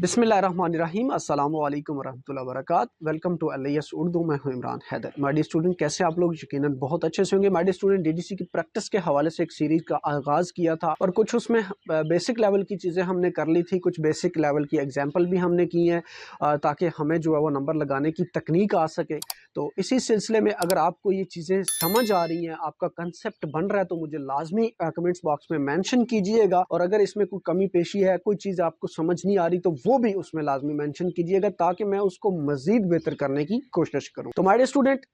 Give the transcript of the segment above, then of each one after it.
बिस्मिल्लाहिर्रहमानिर्रहीम अस्सलामु अलैकुम वरहमतुल्लाहि वबरकातुहू। Welcome to LIS Urdu. मैं हूं Imran Haider. My dear student, कैसे आप लोग? यकीनन बहुत अच्छे से होंगे। माय डियर स्टूडेंट, डीडीसी की प्रैक्टिस के हवाले से एक सीरीज का आगाज़ किया था और कुछ उसमें बेसिक लेवल की चीज़ें हमने कर ली थी, कुछ बेसिक लेवल की एग्जाम्पल भी हमने की हैं ताकि हमें जो है वो नंबर लगाने की तकनीक आ सके। तो इसी सिलसिले में अगर आपको ये चीज़ें समझ आ रही हैं, आपका कंसेप्ट बन रहा है, तो मुझे लाजमी कमेंट्स बॉक्स में मेंशन कीजिएगा। और अगर इसमें कोई कमी पेशी है, कोई चीज़ आपको समझ नहीं आ रही, तो वो भी उसमें लाजमी मेंशन कीजिएगा ताकि मैं उसको मजीद बेहतर करने की कोशिश करूं। तो my dear student,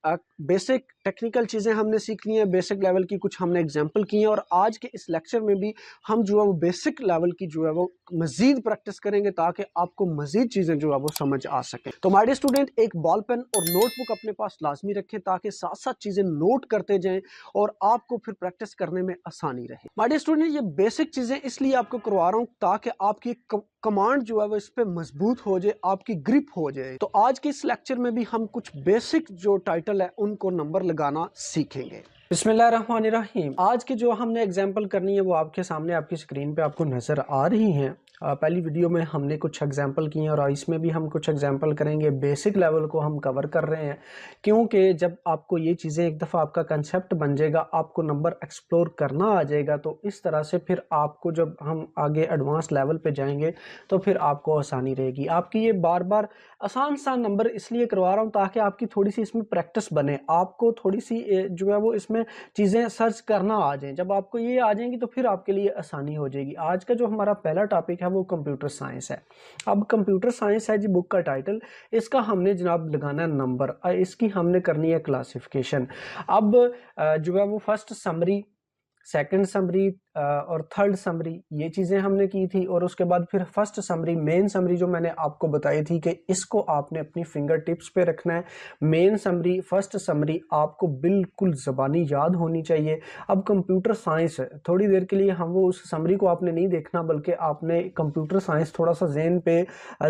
basic technical चीज़ें हमने सीख ली हैं, बेसिक लेवल की कुछ हमने एग्जाम्पल की हैं और आज के इस लेक्चर में भी हम जो है वो बेसिक लेवल की जो है वो मजीद प्रैक्टिस करेंगे ताकि आपको मजीद चीज़ें जो है वो समझ आ सके। तो माय डियर स्टूडेंट, एक बॉल पेन और नोटबुक अपने पास लाजमी रखें ताकि साथ साथ चीज़ें नोट करते जाएं और आपको फिर प्रैक्टिस करने में आसानी रहे। माय डियर स्टूडेंट, ये बेसिक चीज़ें इसलिए आपको करवा रहा हूँ ताकि आपकी कमांड जो है वो इस पे मजबूत हो जाए, आपकी ग्रिप हो जाए। तो आज के इस लेक्चर में भी हम कुछ बेसिक जो टाइटल है उनको नंबर लगाना सीखेंगे। बिस्मिल्लाहिर्रहमानिर्रहीम। आज की जो हमने एग्जाम्पल करनी है वो आपके सामने आपकी स्क्रीन पे आपको नज़र आ रही हैं। पहली वीडियो में हमने कुछ एग्जाम्पल किए हैं और इसमें भी हम कुछ एग्जाम्पल करेंगे। बेसिक लेवल को हम कवर कर रहे हैं क्योंकि जब आपको ये चीज़ें एक दफ़ा आपका कंसेप्ट बन जाएगा, आपको नंबर एक्सप्लोर करना आ जाएगा, तो इस तरह से फिर आपको जब हम आगे एडवांस लेवल पे जाएंगे तो फिर आपको आसानी रहेगी। आपकी ये बार बार आसान सा नंबर इसलिए करवा रहा हूँ ताकि आपकी थोड़ी सी इसमें प्रैक्टिस बने, आपको थोड़ी सी जो है वो इसमें चीज़ें सर्च करना आ जाएं। जब आपको ये आ जाएंगी तो फिर आपके लिए आसानी हो जाएगी। आज का जो हमारा पहला टॉपिक है वो कंप्यूटर साइंस है। अब कंप्यूटर साइंस है जी बुक का टाइटल, इसका हमने जनाब लगाना है नंबर, इसकी हमने करनी है क्लासिफिकेशन। अब जो है वो फर्स्ट समरी, सेकंड समरी और थर्ड समरी ये चीज़ें हमने की थी और उसके बाद फिर फर्स्ट समरी, मेन समरी जो मैंने आपको बताई थी कि इसको आपने अपनी फिंगर टिप्स पे रखना है। मेन समरी, फर्स्ट समरी आपको बिल्कुल ज़बानी याद होनी चाहिए। अब कंप्यूटर साइंस, थोड़ी देर के लिए हम वो उस समरी को आपने नहीं देखना बल्कि आपने कंप्यूटर साइंस थोड़ा सा ज़हन पे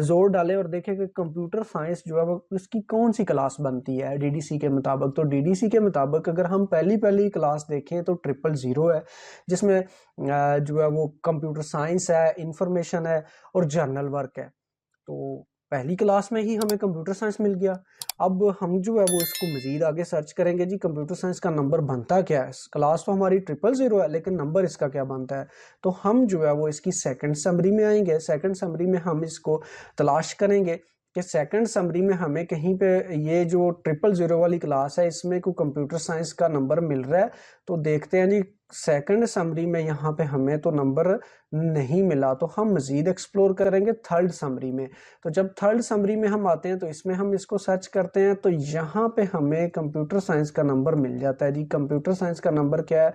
जोर डालें और देखें कि कंप्यूटर साइंस जो है वो इसकी कौन सी क्लास बनती है DDC के मुताबिक। तो DDC के मुताबिक अगर हम पहली क्लास देखें तो 000 है, जिसमें जो है वो कंप्यूटर साइंस है, इंफॉर्मेशन है और जर्नल वर्क है। तो पहली क्लास में ही हमें कंप्यूटर साइंस मिल गया। अब हम जो है वो इसको मजीद आगे सर्च करेंगे जी कंप्यूटर साइंस का नंबर बनता क्या है। क्लास तो हमारी 000 है लेकिन नंबर इसका क्या बनता है। तो हम जो है वो इसकी सेकंड समरी में आएंगे। सेकंड समरी में हम इसको तलाश करेंगे कि सेकंड समरी में हमें कहीं पे ये जो 000 वाली क्लास है इसमें कोई कंप्यूटर साइंस का नंबर मिल रहा है। तो देखते हैं जी सेकंड समरी में यहाँ पे हमें तो नंबर नहीं मिला, तो हम मजीद एक्सप्लोर करेंगे थर्ड समरी में। तो जब थर्ड समरी में हम आते हैं तो इसमें हम इसको सर्च करते हैं तो यहाँ पे हमें कंप्यूटर साइंस का नंबर मिल जाता है जी। कंप्यूटर साइंस का नंबर क्या है?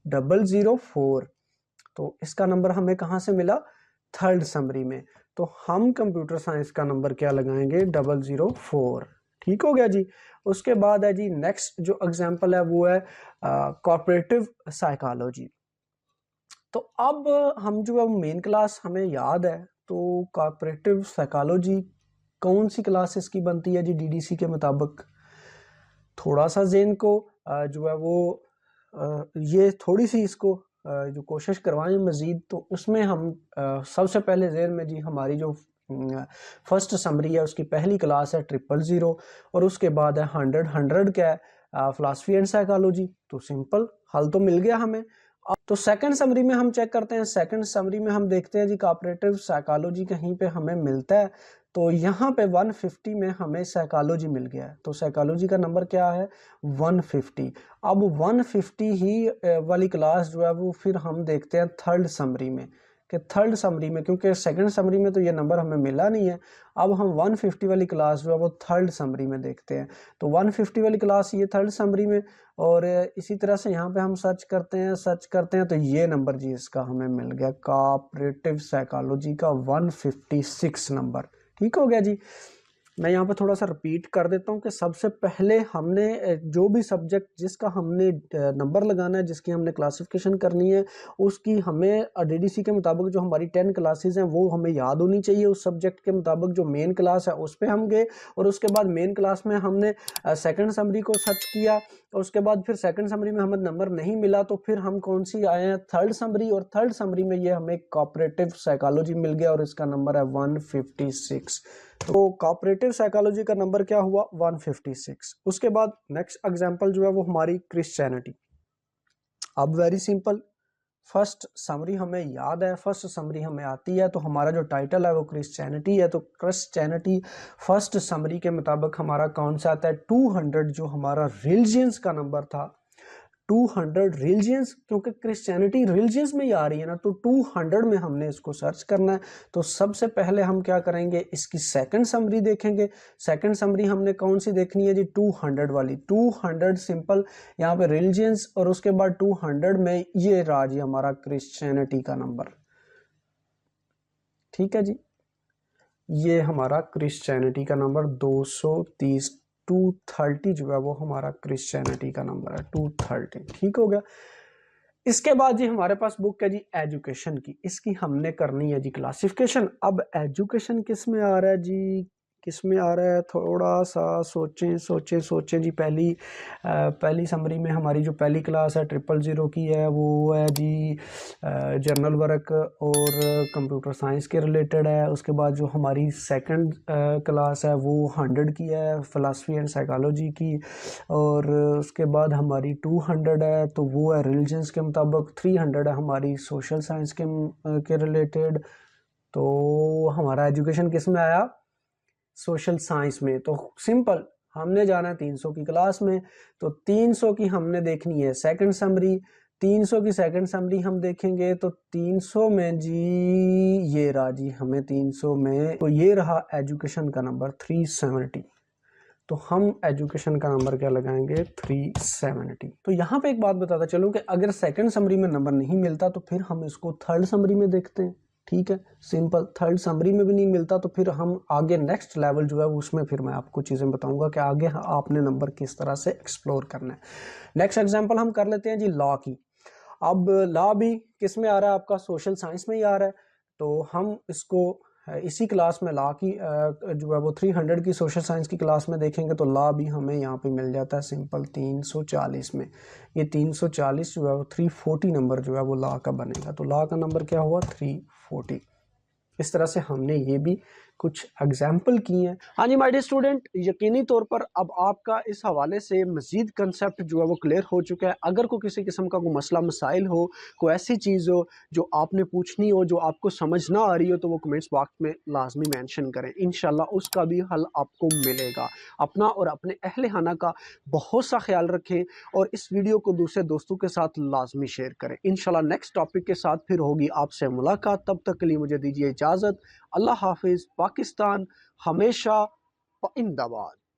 004। तो इसका नंबर हमें कहाँ से मिला? थर्ड समरी में। तो हम कंप्यूटर साइंस का नंबर क्या लगाएंगे? 004। ठीक हो गया जी। उसके बाद है जी नेक्स्ट जो एग्जांपल है वो है कॉर्पोरेटिव साइकोलॉजी। तो अब हम जो है मेन क्लास हमें याद है, तो कॉर्पोरेटिव साइकोलॉजी कौन सी क्लास इसकी बनती है जी DDC के मुताबिक? थोड़ा सा ज़हन को जो है वो ये थोड़ी सी इसको जो कोशिश करवाएं मज़ीद, तो उसमें हम सबसे पहले ज़हन में जी हमारी जो फर्स्ट समरी है उसकी पहली क्लास है 000 और उसके बाद है 100 क्या है? Philosophy and psychology. तो सिंपल हल तो मिल गया हमें। अब तो सेकंड समरी में हम चेक करते हैं। सेकंड समरी में हम देखते हैं जी कॉर्पोरेटिव साइकोलॉजी कहीं पे हमें मिलता है। तो यहाँ पे 150 में हमें साइकोलॉजी मिल गया है। तो साइकोलॉजी का नंबर क्या है? 150। अब 150 ही वाली क्लास जो है वो फिर हम देखते हैं थर्ड समरी में, कि थर्ड समरी में, क्योंकि सेकंड समरी में तो ये नंबर हमें मिला नहीं है। अब हम 150 वाली क्लास जो है वो थर्ड समरी में देखते हैं। तो 150 वाली क्लास ये थर्ड समरी में, और इसी तरह से यहाँ पे हम सर्च करते हैं तो ये नंबर जी इसका हमें मिल गया, कॉर्पोरेटिव साइकोलॉजी का 156 नंबर। ठीक हो गया जी। मैं यहाँ पे थोड़ा सा रिपीट कर देता हूँ कि सबसे पहले हमने जो भी सब्जेक्ट जिसका हमने नंबर लगाना है, जिसकी हमने क्लासिफिकेशन करनी है, उसकी हमें डीडीसी के मुताबिक जो हमारी 10 क्लासेस हैं वो हमें याद होनी चाहिए। उस सब्जेक्ट के मुताबिक जो मेन क्लास है उस पर हम गए, और उसके बाद मेन क्लास में हमने सेकंड समरी को सर्च किया, और उसके बाद फिर सेकंड समरी में हमें नंबर नहीं मिला तो फिर हम कौन सी आए हैं, थर्ड समरी, और थर्ड समरी में ये हमें कोऑपरेटिव साइकोलॉजी मिल गया और इसका नंबर है 156। तो कोऑपरेटिव साइकोलॉजी का नंबर क्या हुआ, 156। उसके बाद नेक्स्ट एग्जांपल जो है वो हमारी क्रिश्चियनिटी। अब वेरी सिंपल, फर्स्ट समरी हमें याद है, फर्स्ट समरी हमें आती है, तो हमारा जो टाइटल है वो क्रिश्चियनिटी है। तो क्रिश्चियनिटी फर्स्ट समरी के मुताबिक हमारा कौन सा आता है, 200 जो हमारा रिलीजियंस का नंबर था, 200 रिलीजियंस, क्योंकि क्रिश्चियनिटी रिलीजियंस में ही आ रही है ना, तो 200 में हमने इसको सर्च करना है। तो सबसे पहले हम क्या करेंगे, इसकी सेकंड समरी देखेंगे। सेकंड समरी हमने कौन सी देखनी है जी, 200 वाली। 200 सिंपल, यहाँ पे रिलीजियंस और उसके बाद 200 में ये रहा जी हमारा क्रिश्चियनिटी का नंबर। ठीक है जी, ये हमारा क्रिश्चियनिटी का नंबर 230, 230 जो है वो हमारा क्रिश्चियनिटी का नंबर है, 230। ठीक हो गया। इसके बाद जी हमारे पास बुक है जी एजुकेशन की, इसकी हमने करनी है जी क्लासिफिकेशन। अब एजुकेशन किस में आ रहा है जी, किस में आ रहा है, थोड़ा सा सोचें सोचें सोचें जी। पहली समरी में हमारी जो पहली क्लास है 000 की है, वो है जी जर्नल वर्क और कंप्यूटर साइंस के रिलेटेड है। उसके बाद जो हमारी सेकंड क्लास है वो 100 की है, फ़िलासफ़ी एंड साइकोलॉजी की। और उसके बाद हमारी 200 है, तो वो है रिलीजन्स के मुताबिक। 300 है हमारी सोशल साइंस के रिलेटेड। तो हमारा एजुकेशन किस में आया, सोशल साइंस में। तो सिंपल, हमने जाना है 300 की क्लास में, तो 300 की हमने देखनी है सेकंड समरी। 300 की सेकंड समरी हम देखेंगे तो 300 में जी ये रहा जी, हमें 300 में तो ये रहा एजुकेशन का नंबर 370। तो हम एजुकेशन का नंबर क्या लगाएंगे, 370। तो यहाँ पे एक बात बताता चलूँ कि अगर सेकंड समरी में नंबर नहीं मिलता तो फिर हम इसको थर्ड समरी में देखते हैं। ठीक है, सिंपल। थर्ड समरी में भी नहीं मिलता तो फिर हम आगे नेक्स्ट लेवल जो है उसमें फिर मैं आपको चीज़ें बताऊंगा कि आगे आपने नंबर किस तरह से एक्सप्लोर करना है। नेक्स्ट एग्जांपल हम कर लेते हैं जी लॉ की। अब लॉ भी किस में आ रहा है, आपका सोशल साइंस में ही आ रहा है। तो हम इसको इसी क्लास में लॉ की जो है वो 300 की सोशल साइंस की क्लास में देखेंगे तो लॉ भी हमें यहाँ पे मिल जाता है सिंपल 340 में। ये 340 जो है वो 340 नंबर जो है वो लॉ का बनेगा। तो लॉ का नंबर क्या हुआ, 340। इस तरह से हमने ये भी कुछ एग्जाम्पल किए हैं। हाँ जी माय डियर स्टूडेंट, यकीनी तौर पर अब आपका इस हवाले से मजीद कंसेप्ट जो है वो क्लियर हो चुका है। अगर कोई किसी किस्म का कोई मसला मसाइल हो, कोई ऐसी चीज़ हो जो आपने पूछनी हो, जो आपको समझ ना आ रही हो, तो वो कमेंट्स बॉक्स में लाजमी मेंशन करें, इंशाल्लाह उसका भी हल आपको मिलेगा। अपना और अपने अहले खाना का बहुत सा ख्याल रखें और इस वीडियो को दूसरे दोस्तों के साथ लाजमी शेयर करें। इंशाल्लाह नेक्स्ट टॉपिक के साथ फिर होगी आपसे मुलाकात। तब तक के लिए मुझे दीजिए इजाज़त। अल्लाह हाफिज़। पाकिस्तान हमेशा जिंदाबाद।